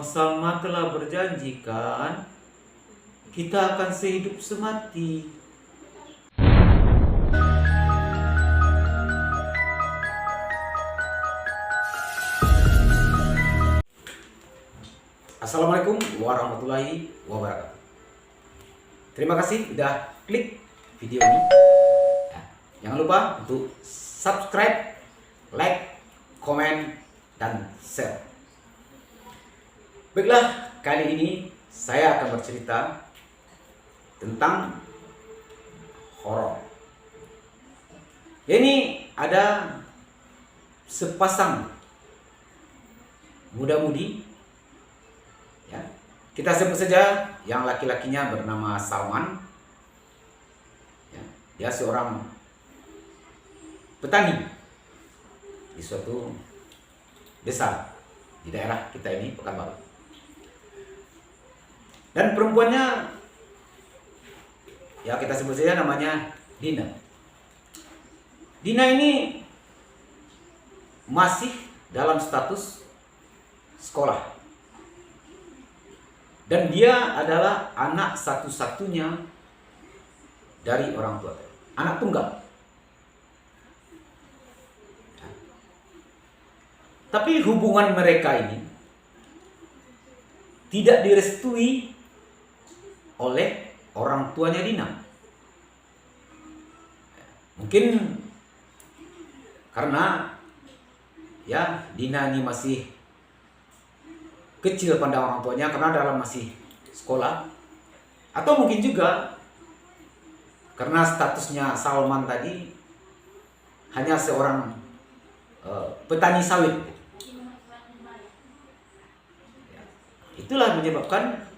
Salma telah berjanji kan, kita akan sehidup semati. Assalamualaikum warahmatullahi wabarakatuh. Terima kasih sudah klik video ini. Jangan lupa untuk subscribe, like, komen, dan share. Baiklah, kali ini saya akan bercerita tentang horor. Ini ada sepasang muda-mudi, ya. Kita sebut saja yang laki-lakinya bernama Salman. Ya, dia seorang petani di suatu desa di daerah kita ini, Pekanbaru. Dan perempuannya, ya kita sebut saja namanya Dina. Dina ini masih dalam status sekolah. Dan dia adalah anak satu-satunya dari orang tua, anak tunggal. Tapi hubungan mereka ini tidak direstui oleh orang tuanya Dina. Mungkin karena ya Dina ini masih kecil pada orang tuanya karena dalam masih sekolah, atau mungkin juga karena statusnya Salman tadi hanya seorang petani sawit. Itulah menyebabkan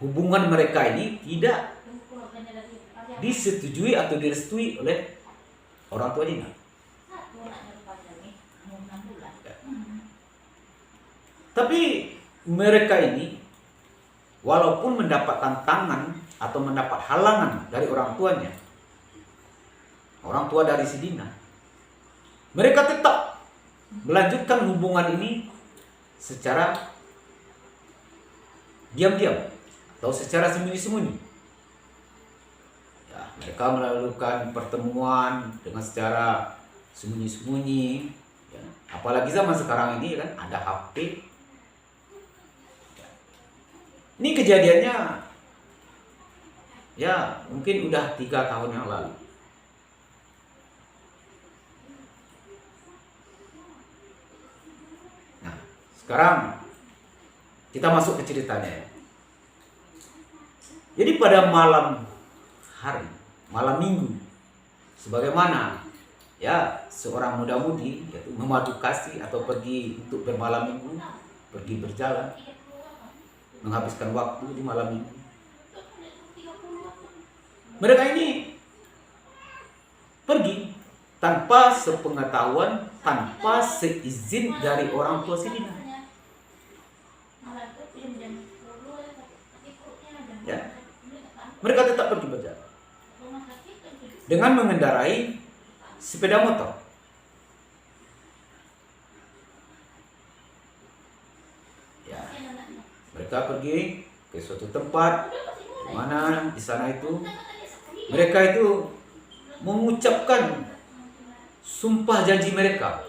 hubungan mereka ini tidak disetujui atau direstui oleh orang tua Dina. Tapi mereka ini walaupun mendapat tantangan atau mendapat halangan dari orang tuanya, orang tua dari si Dina, mereka tetap melanjutkan hubungan ini secara diam-diam atau secara sembunyi-sembunyi. Ya, mereka melakukan pertemuan dengan secara sembunyi-sembunyi. Ya, apalagi zaman sekarang ini kan ada HP. Ya. Ini kejadiannya ya mungkin udah 3 tahun yang lalu. Nah, sekarang kita masuk ke ceritanya ya. Jadi pada malam hari, malam minggu, sebagaimana ya seorang muda-mudi yaitu memadu kasih atau pergi untuk bermalam minggu, pergi berjalan, menghabiskan waktu di malam minggu. Mereka ini pergi tanpa sepengetahuan, tanpa seizin dari orang tua si Dina. Ya. Mereka tetap pergi berjalan dengan mengendarai sepeda motor. Ya. Mereka pergi ke suatu tempat di mana di sana itu mereka itu mengucapkan sumpah janji mereka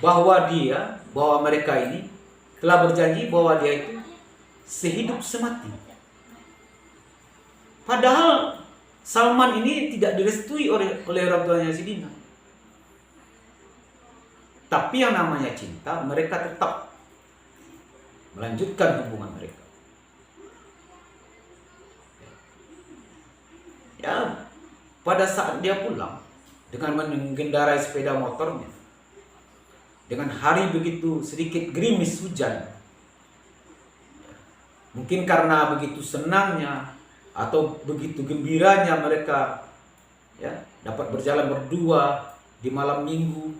bahwa mereka ini telah berjanji bahwa dia itu sehidup semati. Padahal Salman ini tidak direstui oleh orang tuanya si Dina. Tapi yang namanya cinta, mereka tetap melanjutkan hubungan mereka. Ya, pada saat dia pulang dengan mengendarai sepeda motornya, dengan hari begitu sedikit gerimis hujan, mungkin karena begitu senangnya atau begitu gembiranya mereka ya dapat berjalan berdua di malam minggu,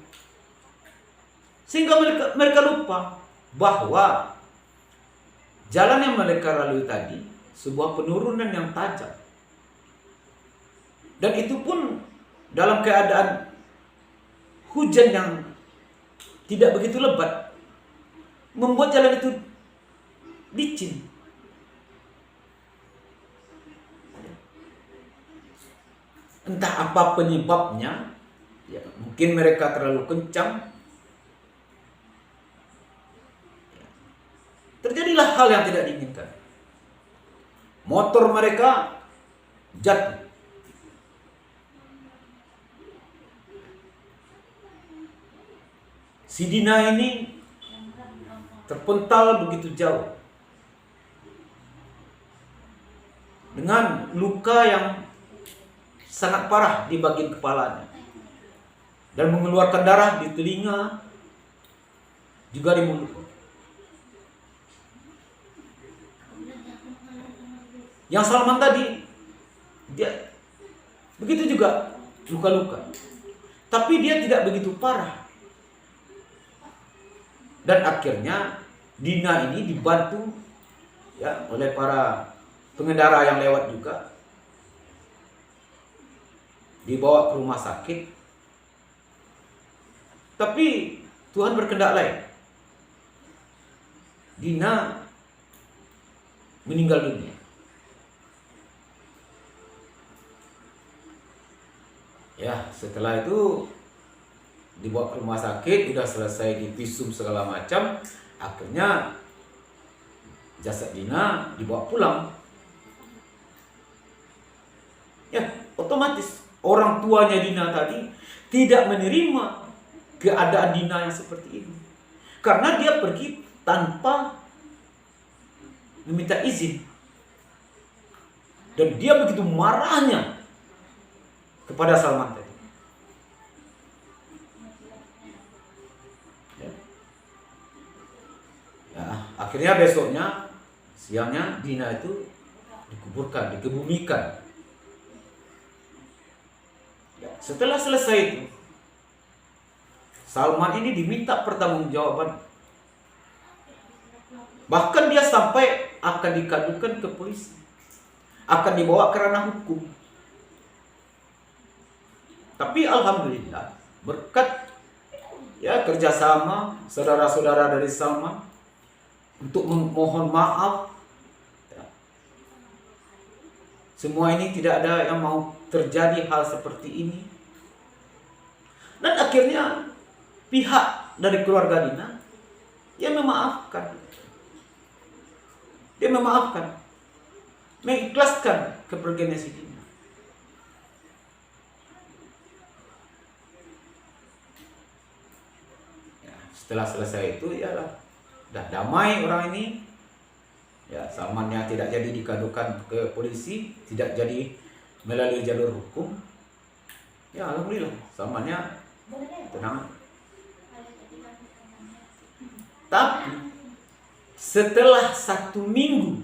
sehingga mereka lupa bahwa jalan yang mereka lalui tadi sebuah penurunan yang tajam, dan itu pun dalam keadaan hujan yang tidak begitu lebat. membuat jalan itu licin. Entah apa penyebabnya, ya, mungkin mereka terlalu kencang. Terjadilah hal yang tidak diinginkan. Motor mereka jatuh. Si Dina ini terpental begitu jauh dengan luka yang sangat parah di bagian kepalanya dan mengeluarkan darah di telinga, juga di mulut. Yang Salman tadi, dia begitu juga luka-luka, tapi dia tidak begitu parah. Dan akhirnya Dina ini dibantu, ya, oleh para pengendara yang lewat juga, dibawa ke rumah sakit. Tapi Tuhan berkehendak lain. Dina meninggal dunia. Ya, setelah itu dibawa ke rumah sakit, sudah selesai divisum segala macam, akhirnya jasad Dina dibawa pulang. Ya, otomatis orang tuanya Dina tadi tidak menerima keadaan Dina yang seperti ini, karena dia pergi tanpa meminta izin, dan dia begitu marahnya kepada Salman tadi. Ya, akhirnya besoknya, siangnya, Dina itu dikuburkan, dikebumikan. Ya, setelah selesai itu, Salman ini diminta pertanggungjawaban. Bahkan dia sampai akan dikadukan ke polisi, akan dibawa ke ranah hukum. Tapi alhamdulillah, berkat, ya, kerjasama saudara-saudara dari Salman untuk memohon maaf, ya, semua ini tidak ada yang mau terjadi hal seperti ini. Dan akhirnya pihak dari keluarga Dina, dia memaafkan. Dia memaafkan, mengikhlaskan kepergiannya si Dina. Ya, setelah selesai itu, ya lah, dah damai orang ini. Ya, Salmannya tidak jadi dikadukan ke polisi, tidak jadi melalui jalur hukum. Ya, alhamdulillah, Salmannya tenang. Tapi setelah 1 minggu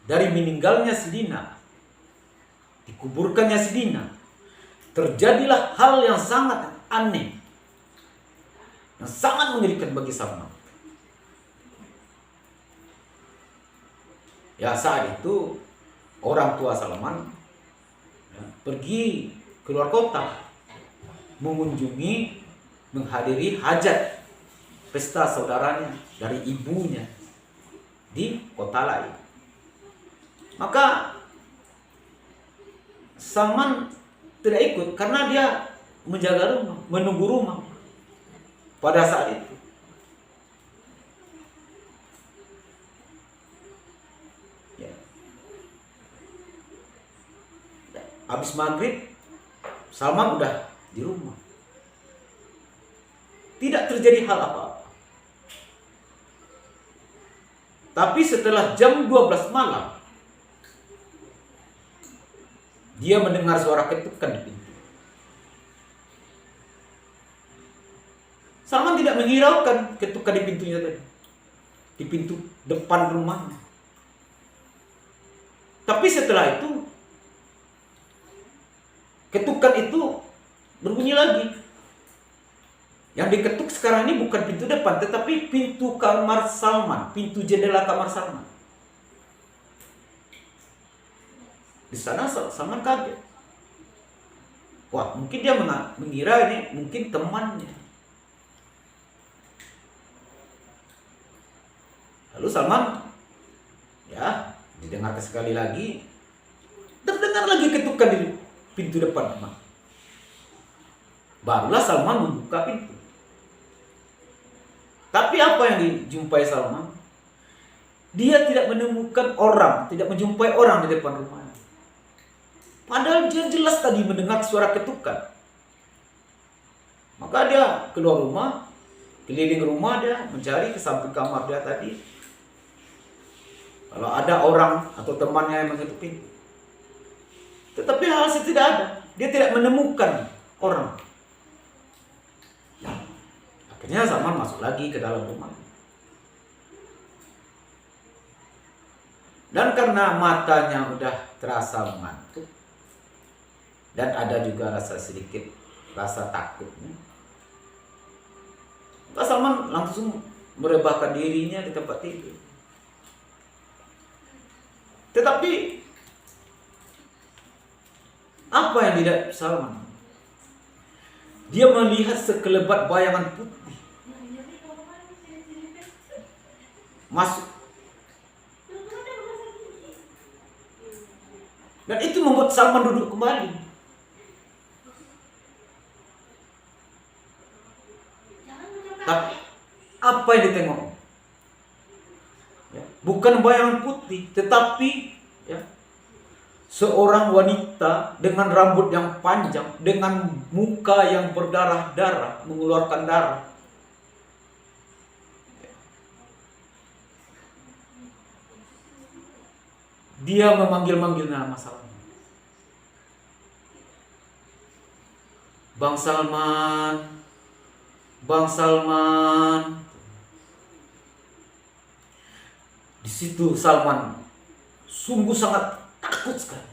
dari meninggalnya si Dina, dikuburkannya si Dina, terjadilah hal yang sangat aneh, yang sangat mengerikan bagi Salman. Ya, saat itu orang tua Salman, ya, pergi keluar kota mengunjungi, menghadiri hajat pesta saudaranya dari ibunya di kota lain. Maka Salman tidak ikut karena dia menjaga rumah, menunggu rumah pada saat itu. Ya. Habis maghrib, Salman udah di rumah. Tidak terjadi hal apa-apa. Tapi setelah jam 12 malam, dia mendengar suara ketukan di pintu. Salman tidak menghiraukan ketukan di pintunya tadi, di pintu depan rumahnya. Tapi setelah itu, ketukan itu berbunyi lagi. Yang diketuk sekarang ini bukan pintu depan, tetapi pintu kamar Salman, pintu jendela kamar Salman. Di sana Salman kaget. Wah, mungkin dia mengira ini mungkin temannya. Lalu Salman, ya, didengar sekali lagi, terdengar lagi ketukan di pintu depan rumah. Barulah Salman membuka pintu. Tapi apa yang dijumpai Salman? Dia tidak menemukan orang, tidak menjumpai orang di depan rumahnya. Padahal dia jelas tadi mendengar suara ketukan. Maka dia keluar rumah, keliling rumah dia, mencari ke samping kamar dia tadi. Kalau ada orang atau temannya yang mengetuk pintu. Tetapi hal itu tidak ada. Dia tidak menemukan orang. Akhirnya Salman masuk lagi ke dalam rumah. Dan karena matanya udah terasa mengantuk, dan ada juga rasa sedikit rasa takutnya, maka Salman langsung merebahkan dirinya di tempat tidur. Tetapi apa yang tidak Salman? Dia melihat sekelebat bayangan putih masuk. Dan itu membuat Salman duduk kembali. Tapi apa yang ditengok? Ya, bukan bayangan putih, tetapi ya, seorang wanita dengan rambut yang panjang, dengan muka yang berdarah-darah, mengeluarkan darah. Dia memanggil-manggil nama Salman. Bang Salman, Bang Salman. Di situ Salman sungguh sangat takut sekali.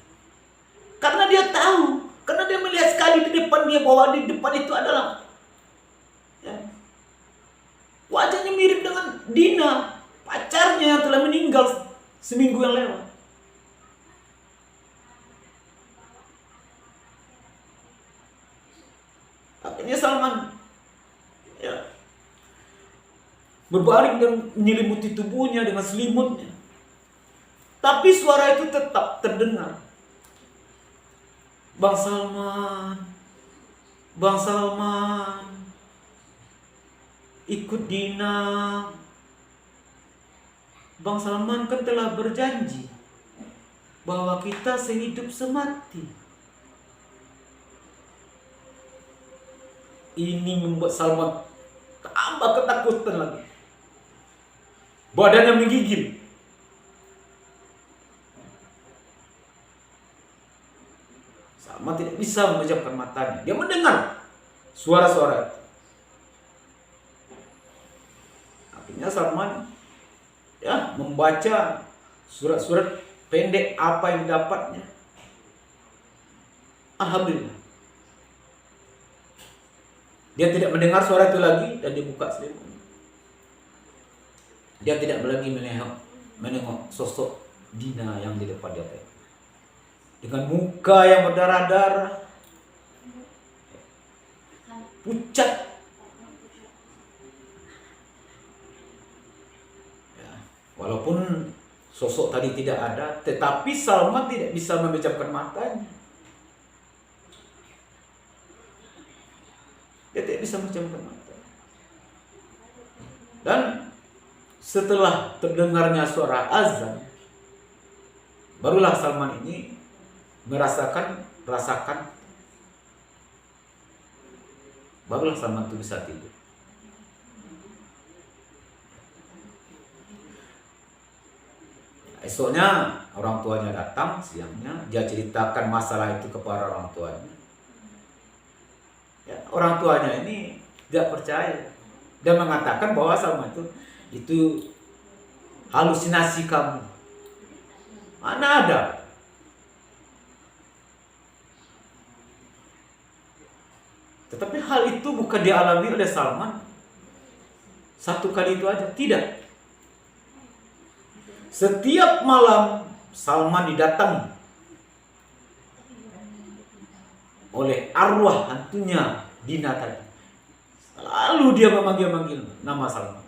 Karena dia tahu, karena dia melihat sekali di depan dia bahwa di depan itu adalah ya, wajahnya mirip dengan Dina, pacarnya yang telah meninggal seminggu yang lewat. Akhirnya Salman ya, berbaring dan menyelimuti tubuhnya dengan selimutnya. Tapi suara itu tetap terdengar. Bang Salman, Bang Salman, ikut Dina. Bang Salman kan telah berjanji bahwa kita sehidup semati. Ini membuat Salman tambah ketakutan lagi. Badannya menggigil. Salman tidak bisa memejamkan matanya. Dia mendengar suara-suara itu. Akhirnya Salman ya membaca surat-surat pendek apa yang didapatnya. Alhamdulillah. Dia tidak mendengar suara itu lagi dan dibuka selimutnya. Dia tidak lagi menengok sosok Dina yang di depan dia dengan muka yang berdarah-darah, pucat. Ya, walaupun sosok tadi tidak ada, tetapi Salman tidak bisa memejamkan matanya. Dia tidak bisa memejamkan mata. Dan setelah terdengarnya suara azan, barulah Salman ini merasakan, barulah Salman itu bisa tidur. Esoknya orang tuanya datang, siangnya dia ceritakan masalah itu kepada orang tuanya. Ya, orang tuanya ini tidak percaya dan mengatakan bahwa Salman itu halusinasi kamu. Mana ada? Tetapi hal itu bukan dialami oleh Salman satu kali itu aja, tidak. Setiap malam Salman didatangi oleh arwah hantunya Dina tadi. Lalu dia memanggil-manggil nama Salman.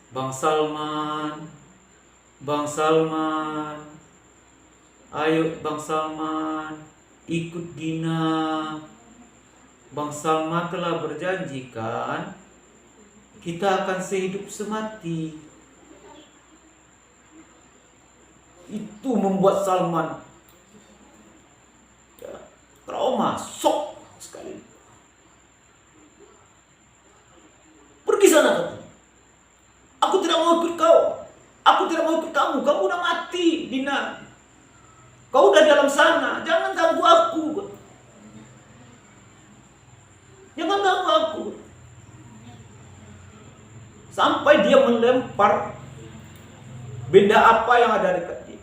Bang Salman, Bang Salman, ayo Bang Salman, ikut Dina. Bang Salman telah berjanjikan kita akan sehidup semati. Itu membuat Salman ya, trauma, shock sekali. Pergi sana katanya. Aku tidak mau ikut kau. Aku tidak mau ikut kamu. Kamu udah mati, Dina. Kau udah dalam sana. Jangan ganggu aku. Jangan ganggu aku. Sampai dia melempar benda apa yang ada dekat dia.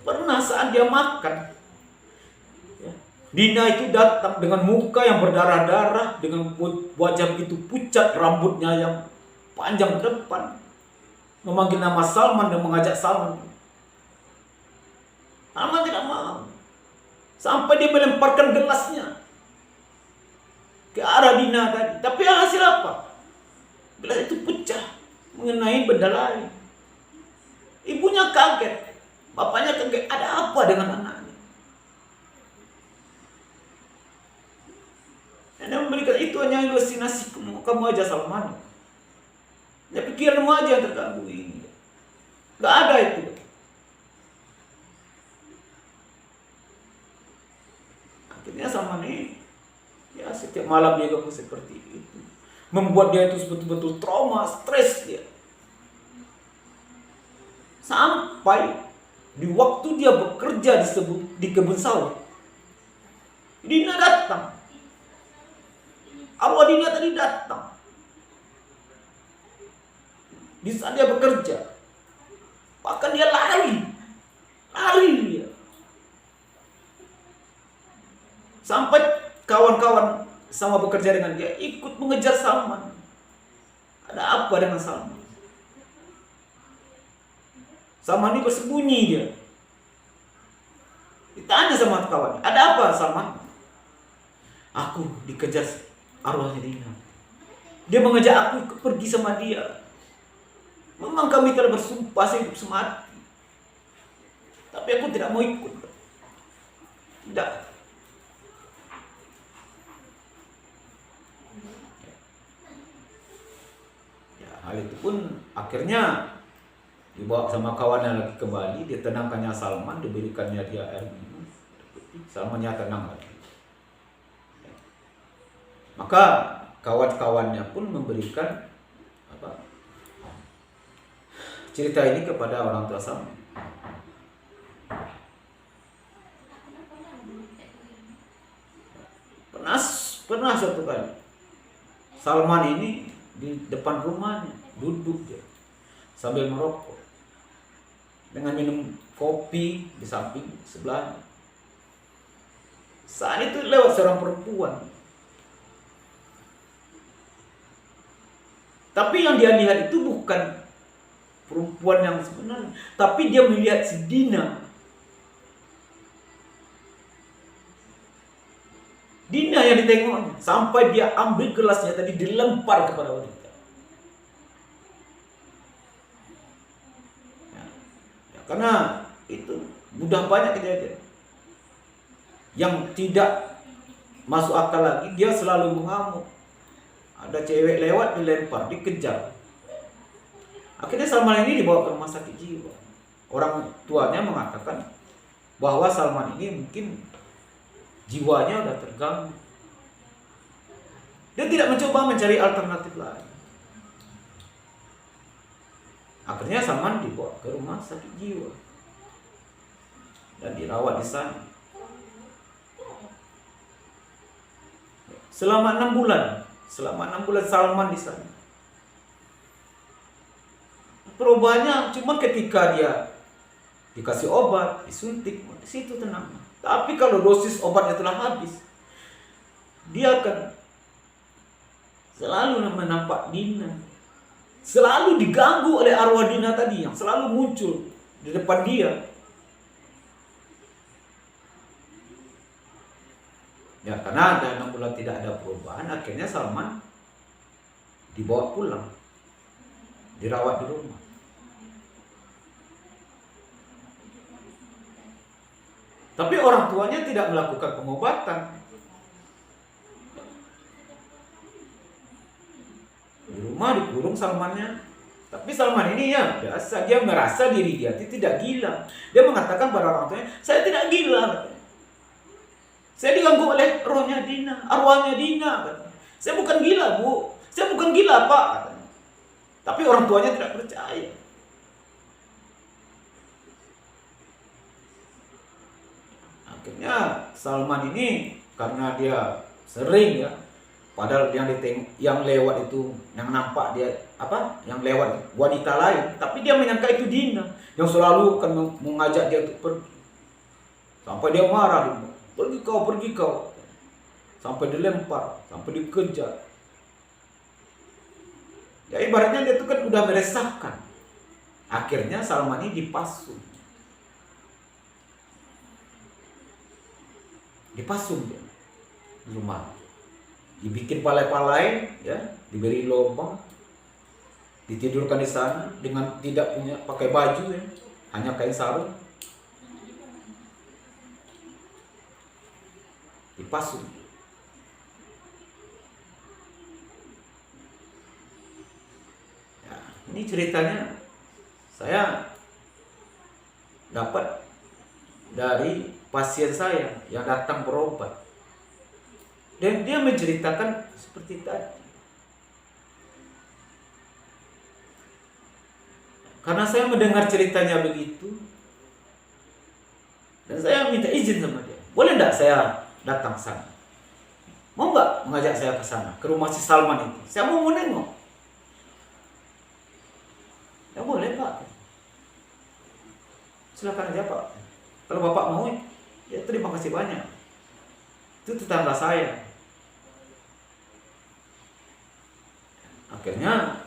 Pernah saat dia makan, Dina itu datang dengan muka yang berdarah-darah, dengan wajah begitu pucat, rambutnya yang panjang ke depan, memanggil nama Salman dan mengajak Salman. Salman tidak mau. Sampai dia melemparkan gelasnya ke arah Dina tadi. Tapi hasil apa? Gelas itu pecah mengenai benda lain. Ibunya kaget, bapaknya kaget. Ada apa dengan anaknya? Anda memberikan itu hanya halusinasi kamu aja, Salman. Ya pikiranmu aja yang terganggu ini. Gak ada itu. Akhirnya Salman ini, ya setiap malam dia ganggu seperti itu. Membuat dia itu betul-betul trauma, stres dia. Sampai di waktu dia bekerja di kebun sawit, Dina datang. Arwah Dina tadi datang. Di saat dia bekerja. Bahkan dia lari dia. Sampai kawan-kawan sama bekerja dengan dia ikut mengejar Salman. Ada apa dengan Salman? Salman ini bersembunyi dia. Ditanya sama kawan, ada apa Salman? Aku dikejar arwahnya Dina. Dia mengajak aku pergi sama dia. Memang kami telah bersumpah sehidup semati. Tapi aku tidak mau ikut. Tidak. Ya, hal itu pun akhirnya dibawa sama kawannya lagi ke Bali. Ditenangkannya Salman, diberikannya dia air minum. Salmannya tenang lagi. Maka kawan-kawannya pun memberikan cerita ini kepada orang tua Salman. Pernah suatu kali Salman ini di depan rumahnya duduk dia sambil merokok dengan minum kopi di samping sebelahnya. Saat itu lewat seorang perempuan. Tapi yang dia lihat itu bukan perempuan yang sebenarnya, tapi dia melihat si Dina. Dina yang ditengoknya, sampai dia ambil gelasnya tadi dilempar kepada wanita. Ya, karena itu mudah banyak kejadian yang tidak masuk akal lagi. Dia selalu mengamuk. Ada cewek lewat, dilempar, dikejar. Akhirnya Salman ini dibawa ke rumah sakit jiwa. Orang tuanya mengatakan bahwa Salman ini mungkin jiwanya udah terganggu. Dia tidak mencoba mencari alternatif lain. Akhirnya Salman dibawa ke rumah sakit jiwa dan dirawat di sana selama 6 bulan. Selama 6 bulan Salman di sana. Perubahannya cuma ketika dia dikasih obat, disuntik, di situ tenang. Tapi kalau dosis obatnya telah habis, dia akan selalu menampak Dina. Selalu diganggu oleh arwah Dina tadi yang selalu muncul di depan dia. Ya karena ada 6 bulan tidak ada perubahan, akhirnya Salman dibawa pulang, dirawat di rumah. Tapi orang tuanya tidak melakukan pengobatan. Di rumah dikurung Salmannya. Tapi Salman ini ya biasa, dia merasa diri dia tidak gila. Dia mengatakan pada orang tuanya, saya tidak gila. Saya diganggu oleh rohnya Dina, arwahnya Dina. Saya bukan gila, Bu. Saya bukan gila, Pak. Tapi orang tuanya tidak percaya. Akhirnya Salman ini karena dia sering ya, padahal yang lewat itu, yang nampak dia yang lewat wanita lain, tapi dia menyangka itu Dina yang selalu akan mengajak dia untuk pergi. Sampai dia marah, pergi kau, sampai dilempar, sampai dikejar. Ya ibaratnya dia itu kan udah meresahkan. Akhirnya Salman ini dipasung dia di rumah, dibikin palai-palai ya, diberi lubang, ditidurkan di sana dengan tidak punya pakai baju ya, hanya kain sarung, dipasung. Ya, ini ceritanya saya dapat dari pasien saya yang datang berobat, dan dia menceritakan seperti tadi. Karena saya mendengar ceritanya begitu, dan saya minta izin sama dia, boleh enggak saya datang sana? Mau enggak mengajak saya ke sana, ke rumah si Salman itu? Saya mau menengok. Ya boleh Pak, silakan aja Pak. Kalau Bapak mau, ya terima kasih banyak. Itu tetangga saya. Akhirnya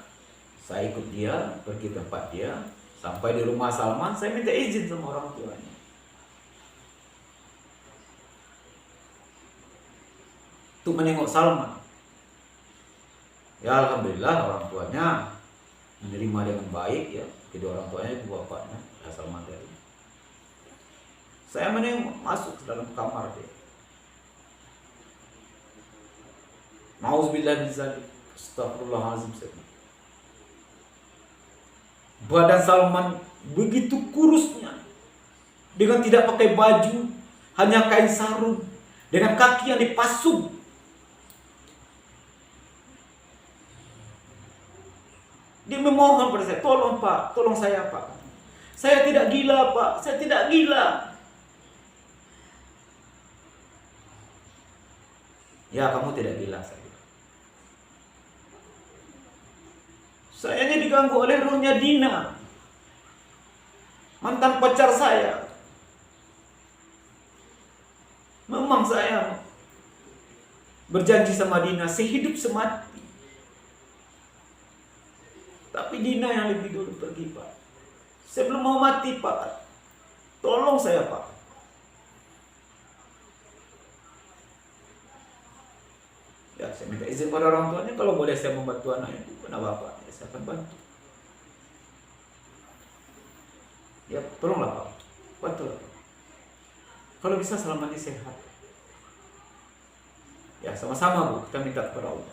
saya ikut dia pergi ke tempat dia. Sampai di rumah Salman, saya minta izin sama orang tuanya. Untuk menengok Salman. Ya alhamdulillah orang tuanya menerima dengan baik ya. Kedua orang tuanya itu bapaknya, ya Salman tadi. Saya menengok, masuk ke dalam kamar dia. Nauzubillah min zalik. Astagfirullahaladzim. Badan Salman begitu kurusnya, dengan tidak pakai baju, hanya kain sarung, dengan kaki yang dipasung. Dia memohon pada saya, tolong Pak, tolong saya Pak. Saya tidak gila Pak, saya tidak gila. Ya kamu tidak gila saya. Saya ini diganggu oleh rohnya Dina, mantan pacar saya. Memang saya berjanji sama Dina sehidup semati, tapi Dina yang lebih dulu pergi Pak. Saya belum mau mati Pak, tolong saya Pak. Ya saya minta izin pada orang tuanya, kalau boleh saya membantu anak itu, kenapa Bapak? Ya, saya akan bantu. Ya tolonglah Pak, bantulah Pak. Kalau bisa selama ini sehat. Ya sama-sama Bu, kita minta kepada Allah.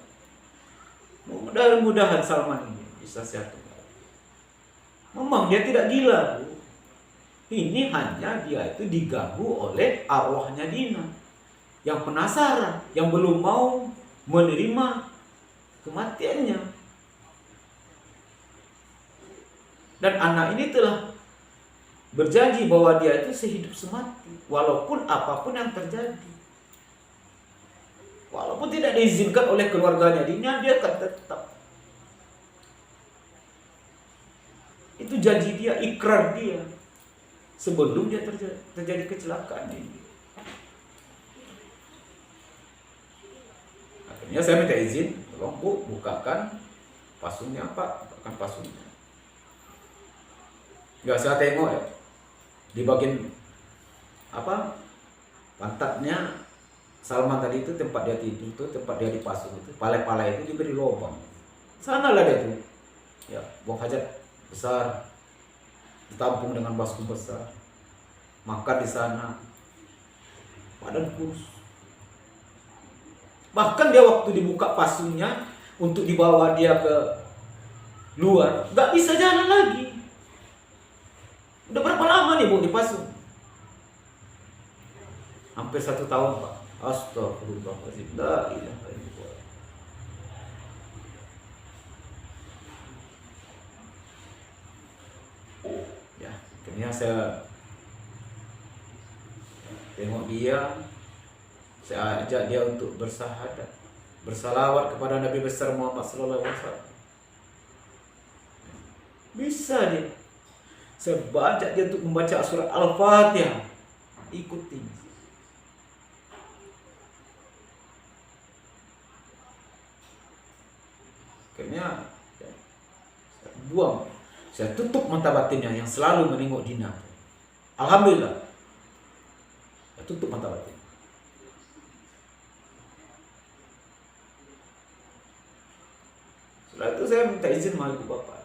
Mudah-mudahan Salman ini bisa sehat kembali. Memang dia tidak gila Bu. Ini hanya dia itu diganggu oleh arwahnya Dina, yang penasaran, yang belum mau menerima kematiannya. Dan anak ini telah berjanji bahwa dia itu sehidup semati, walaupun apapun yang terjadi. Walaupun tidak diizinkan oleh keluarganya Dina, dia akan tetap. Itu janji dia, ikrar dia, sebelum dia terjadi kecelakaan ini. Akhirnya saya minta izin, tolong Bu, bukakan pasungnya Pak, bukakan pasungnya. Ya saya tengok ya, di bagian pantatnya Salman tadi itu, tempat dia tidur itu, tempat dia dipasung itu, palai-palai itu diberi lubang. Sanalah dia tuh, ya buang hajat besar, ditampung dengan baskom besar, makan di sana, badan kurus. Bahkan dia waktu dibuka pasungnya untuk dibawa dia ke luar, nggak bisa jalan lagi. Udah berapa lama nih Bu dipasung? Hampir 1 tahun Pak. Astagfirullahaladzim. La ilaha illallah. Ya, akhirnya saya tengok dia, saya ajak dia untuk bersahadat, bersalawat kepada Nabi besar Muhammad sallallahu alaihi wasallam. Bisa dia. Saya baca dia untuk membaca surat Al-Fatihah. Ikuti. Akhirnya ya, saya buang. Saya tutup mata batinnya yang selalu menengok Dina. Alhamdulillah. Saya tutup mata batin. Setelah itu saya minta izin sama ibu bapak.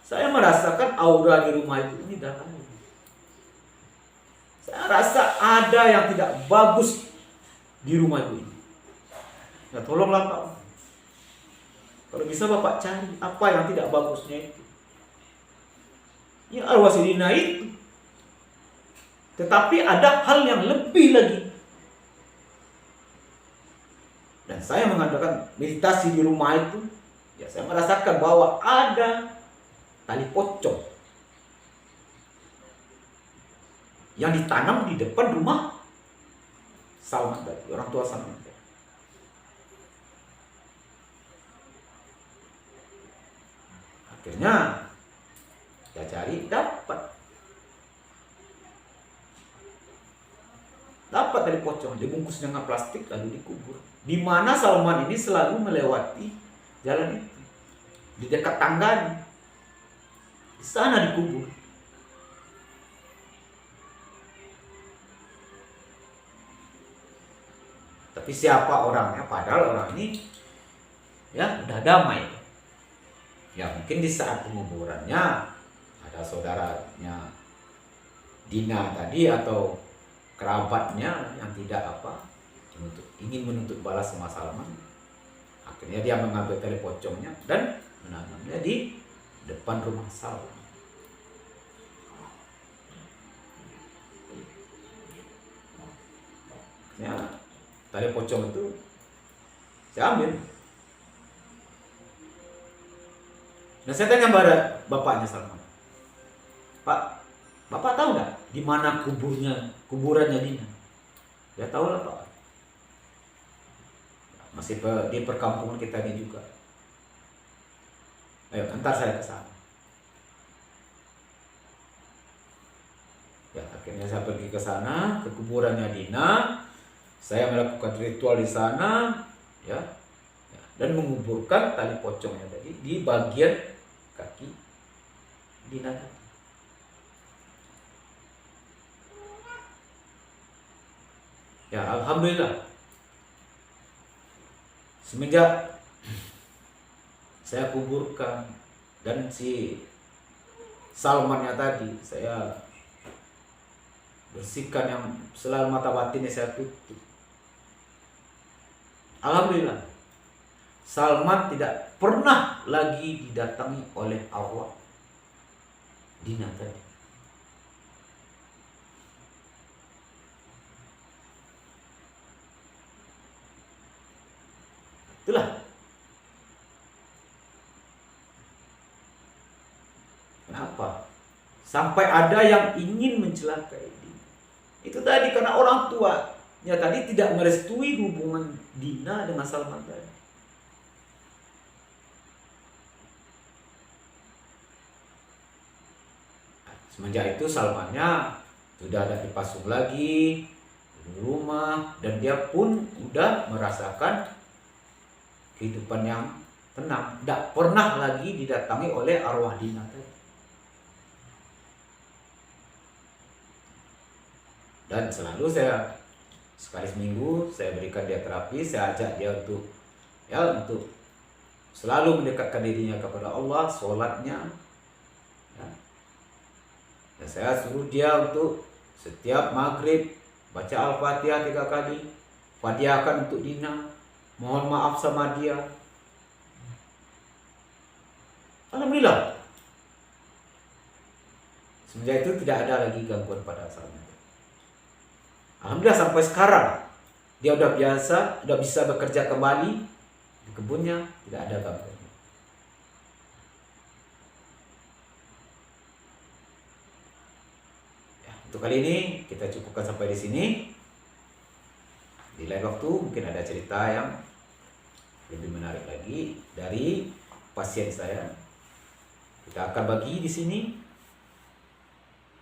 Saya merasakan aura di rumah ibu ini dah lain. Saya rasa ada yang tidak bagus di rumah ibu ini. Ya tolonglah Pak. Kalau bisa Bapak cari apa yang tidak bagusnya itu. Ya arwah si Dina itu. Tetapi ada hal yang lebih lagi. Dan saya mengadakan meditasi di rumah itu. Ya saya merasakan bahwa ada tali pocong yang ditanam di depan rumah Salman tadi, orang tua Salman tadi. Akhirnya saya cari, dapat tali pocong, dibungkus dengan plastik lalu dikubur. Di mana Salman ini selalu melewati jalan itu, di dekat tangganya. Di sana dikubur. Tapi siapa orangnya? Padahal orang ini ya udah damai. Ya mungkin di saat penguburannya ada saudaranya Dina tadi atau kerabatnya yang tidak ingin menuntut balas sama Salman. Akhirnya dia mengambil tali pocongnya dan menanamnya di depan rumah Salman. Ya, tali pocong itu saya ambil. Dan saya tanya pada bapaknya Salman, Pak, Bapak tahu nggak di mana kuburannya Dina? Ya tahu lah Pak. Masih di perkampungan kita ini juga. Ayo, antar saya ke sana. Ya, akhirnya saya pergi ke sana, ke kuburannya Dina. Saya melakukan ritual di sana, ya, dan menguburkan tali pocongnya tadi di bagian kaki Dina. Ya, alhamdulillah. Semenjak saya kuburkan dan si Salmannya tadi saya bersihkan, yang selalu mata batinnya saya tutup. Alhamdulillah, Salman tidak pernah lagi didatangi oleh arwah Dina tadi. Itulah kenapa sampai ada yang ingin mencelakai Dina. Itu tadi karena orang tuanya tadi tidak merestui hubungan Dina dengan Salman tadi. Semenjak itu Salmannya sudah ada dipasung lagi di rumah, dan dia pun udah merasakan kehidupan yang tenang, tidak pernah lagi didatangi oleh arwah Dina tadi. Dan selalu saya sekali seminggu saya berikan dia terapi, saya ajak dia untuk selalu mendekatkan dirinya kepada Allah, sholatnya. Ya. Dan saya suruh dia untuk setiap maghrib baca Al-Fatihah 3 kali, Fatihahkan untuk Dina, mohon maaf sama dia. Alhamdulillah, semenjak itu tidak ada lagi gangguan pada asalnya. Alhamdulillah sampai sekarang dia udah biasa, udah bisa bekerja kembali di kebunnya, tidak ada gangguan. Ya, untuk kali ini kita cukupkan sampai di sini. Di lain waktu mungkin ada cerita yang lebih menarik lagi dari pasien saya. Kita akan bagi di sini.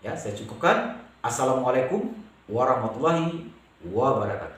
Ya, saya cukupkan. Assalamualaikum warahmatullahi wabarakatuh.